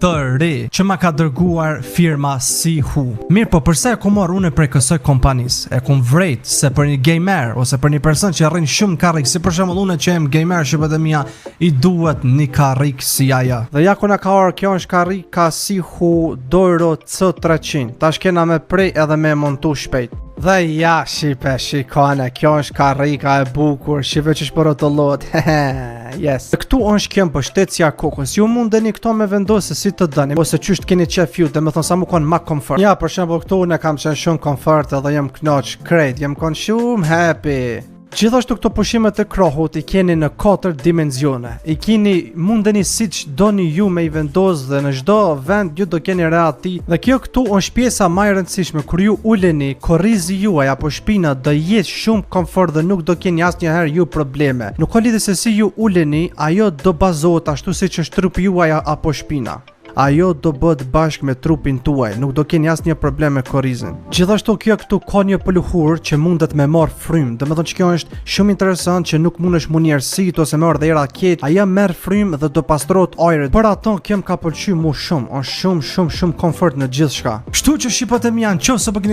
të ri që ma ka dërguar firma Sihu. Mirë, po përse e ku marr unë prej kësaj kompanisë? E kum vrejt se për një gamer ose për një person që arrin shumë karrik, si për shembull unë që jam gamer, shqipet e mia i duhet një karrik si ajo. Dhe ja ku na ka orë, kjo është karrika Sihu Doro C300. Tash kena me prej edhe me montu shpejt. Dhe ja, shipe, shikone, kjo është karrika e bukur, shipe që shpërë të lot, yes. Dhe këtu është kjo mbështetja kokës, ju mundeni këto me vendosë si të dëni, ose qysht keni qef ju, dhe me thonë sa mu konë ma komfort. Ja, për shembull këtu unë kam qenë shumë komfort edhe jem knoq, krejt, jem konë shumë happy. Gjithashtu këto pushimet e krohut i keni në 4 dimenzione. I keni mundeni siç doni ju me i vendos dhe në çdo vend ju do keni reati. Dhe kjo këtu është pjesa më e rëndësishme, kur ju uleni, korrizi juaj apo shpina do jetë shumë komfort dhe nuk do keni asnjëherë ju probleme. Nuk ka lidhje se si ju uleni, ajo do bazohet ashtu siç është trupi juaj apo shpina. Ajo do bëhet bashkë me trupin tuaj, nuk do keni asnjë problem me korrizin. Gjithashtu kjo këtu ka një pëluhur që mundet me marr frymë. Domethënë që kjo është shumë interesant që nuk mundesh mu njerëzit ose me ardhera keq. Ajo merr frymë dhe do pastrohet ajri. Për ato kjo më ka pëlqyer më shumë, është shumë komfort në gjithçka. Kështu që shqipët e mi janë, nëse po keni